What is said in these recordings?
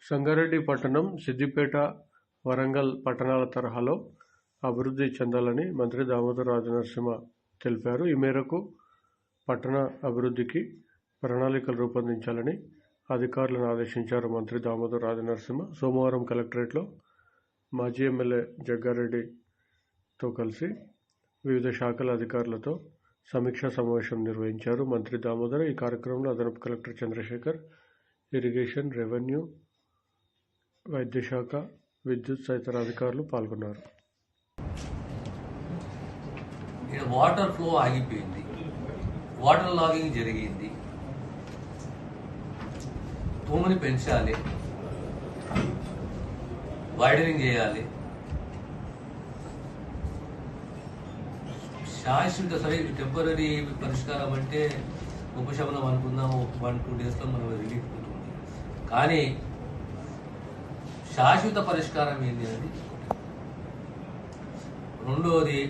సంగారెడ్డి పట్టణం సిద్దిపేట, వరంగల్ పట్టణాల తరహాలో అభివృద్ధి చెందాలని మంత్రి దామోదర్ రాజనరసింహ తెలిపారు. ఈ మేరకు పట్టణ అభివృద్ధికి ప్రణాళికలు రూపొందించాలని అధికారులను ఆదేశించారు. మంత్రి దామోదర్ రాజనరసింహ సోమవారం కలెక్టరేట్లో మాజీ ఎమ్మెల్యే జగ్గారెడ్డితో కలిసి వివిధ శాఖల అధికారులతో సమీక్షా సమావేశం నిర్వహించారు. మంత్రి దామోదర్ ఈ కార్యక్రమంలో అదనపు కలెక్టర్ చంద్రశేఖర్, ఇరిగేషన్, రెవెన్యూ, వైద్యశాఖ, విద్యుత్ తదితర అధికారులు పాల్గొన్నారు. వాటర్ ఫ్లో ఆగిపోయింది, వాటర్ లాగింగ్ జరిగింది, తూముని పెంచాలి, వైడనింగ్ చేయాలి, శాశ్వత సరే టెంపరీ పరిష్కారం అంటే ఉపశమనం అనుకుందాము, 1-2 days లో మనం రిలీఫ్ ఉంటుంది. కానీ శాశ్వత పరిష్కారం ఏంటి అనేది. రెండోది,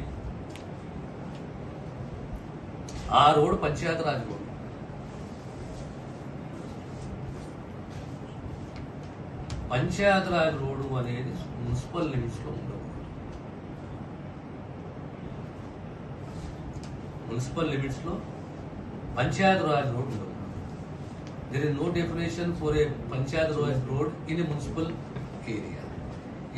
ఆ road Panchayati Raj road. Panchayati Raj road అనేది మున్సిపల్ లిమిట్స్లో ఉండదు. మున్సిపల్ లిమిట్స్లో పంచాయతీరాజ్ రోడ్ ఉండదు. There is no definition for a Panchayat road in a municipal area.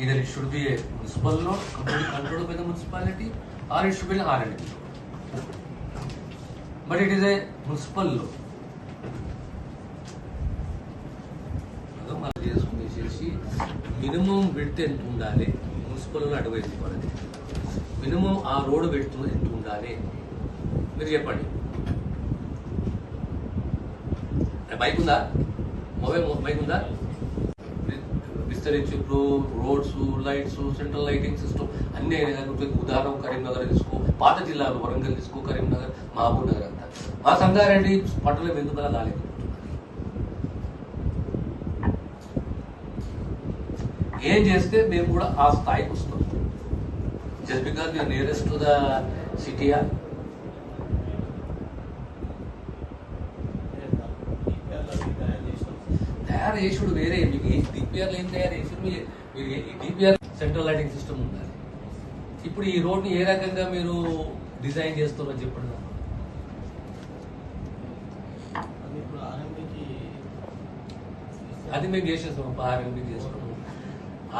Either it should be a municipal road completely controlled by the municipality, or it should be an R&D road. But it is a municipal road. Minimum width ఎంత ఉండాలి, municipal advise ఇవ్వాలి. Minimum ఆ road width ఎంత ఉండాలి మీరు చెప్పండి. Bike ఉందా, mobile bike ఉందా, విస్తరించి ఇప్పుడు roads, lights, central lighting system అన్ని ఉదాహరణ కరీంనగర్ తీసుకో, పాత జిల్లాలు వరంగల్ తీసుకో, కరీంనగర్, మహబూబ్ నగర్ అంతా. మా సంగారెడ్డి పట్టణం ఎందుకు అలా కాలేదు? ఏం చేస్తే మేము కూడా ఆ స్థాయికి వస్తాం? Just because you're nearest to the సిటీయా? తయారు చేసుడు వేరే. మీకు డిపిఆర్లు ఏం తయారు చేసి మీరు డిపిఆర్ సెంట్రల్ లైటింగ్ సిస్టమ్ ఉండాలి. ఇప్పుడు ఈ రోడ్ని ఏ రకంగా మీరు డిజైన్ చేస్తారో చెప్పండి. అది మేము చేసేస్తాం, ఆర్ఎన్బికి చేస్తాము.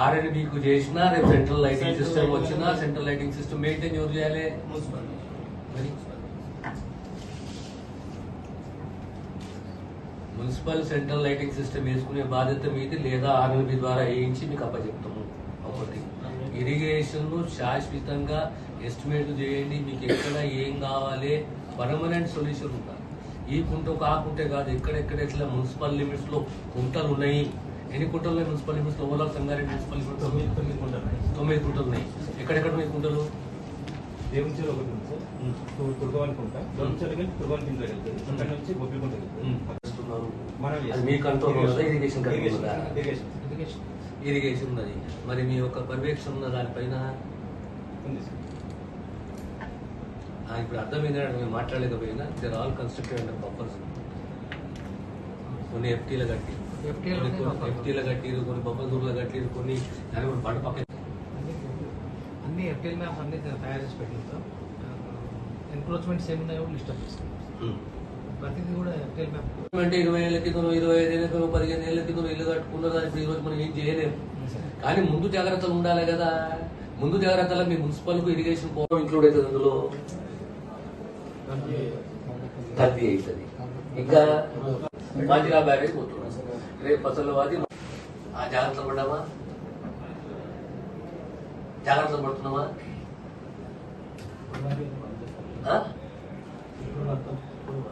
ఆర్ఎన్బికి చేసినా రేపు సెంట్రల్ లైటింగ్ సిస్టమ్ వచ్చినా సెంట్రల్ లైటింగ్ సిస్టమ్ మెయింటైన్ ఎవరు చేయాలి? మరి మున్సిపల్ సెంట్రల్ లైటింగ్ సిస్టమ్ వేసుకునే బాధ్యత మీది, లేదా ఆర్ఎన్బి ద్వారా వేయించి మీకు అప్పచెప్తాము. ఒకటి, ఇరిగేషన్ శాశ్వతంగా ఎస్టిమేట్ చేయండి. మీకు ఎక్కడ ఏం కావాలి, పర్మనెంట్ సొల్యూషన్ ఉండాలి. ఈ కుంటకు ఆ కుంటే కాదు, ఎక్కడెక్కడ ఎట్లా మున్సిపల్ లిమిట్స్ లో కుంటలు ఉన్నాయి. ఎన్ని కుంటలు ఉన్నాయి మున్సిపల్ లిమిట్స్ లో? ఓవరాల్ సంగారెడ్డి మున్సిపల్ లిమిట్స్ 9 కుంటలు ఉన్నాయి. ఎక్కడెక్కడ ఉన్నాయి కుంటలు? దేవుంచెరు ఒకటి ఉంది సార్, కుర్గవాన్ కుంట, దేవుంచెరుకి కుర్గవాన్ కింద వెళ్తుంది, అక్కడ నుంచి గోపికుంట వెళ్తుంది. మీ కంట్రోల్ ఇరిగేషన్ ఇరిగేషన్ ఉన్నది. మరి మీ యొక్క పర్యవేక్షణ ఉన్న దానిపైన ఉంది సార్. ఇప్పుడు అర్థమైంది మేము మాట్లాడలేకపోయినా there all constructed under buffers. కొన్ని ఎఫ్టీల కట్టి కొన్ని బఫర్లు కట్టిరు, కొన్ని దాని కూడా బండ పక్కన అన్ని ఎఫ్టీఎల్ మ్యాప్స్ అన్ని తయారు చేసి పెట్టింది సార్. ఎన్క్రోచ్మెంట్స్ ఏమున్నాయో లిస్ట్ ఆఫ్ చేస్తాం. ప్రతిదీ కూడా ఎఫ్టీఎల్ మ్యాప్. 20 ఏళ్ల క్రితం, 25 ఏళ్ల క్రితం, 15 ఏళ్ల క్రితం ఇల్లు కట్టుకున్న దాన్ని ఇప్పుడు ఈరోజు మనం ఏం చేయలేము. కానీ ముందు జాగ్రత్తలు ఉండాలి కదా. ముందు జాగ్రత్తలో మీ మున్సిపల్ కు ఇరిగేషన్ పోవడం ఇంక్లూడ్ అవుతుంది. అందులో కల్తీ అవుతుంది. ఇంకా మంచిగా బ్యారేజ్ పోతున్నాం. రేపు ఫసలు వాది ఆ జాగ్రత్తలు పడ్డామా? జాగ్రత్తలు పడుతున్నామా?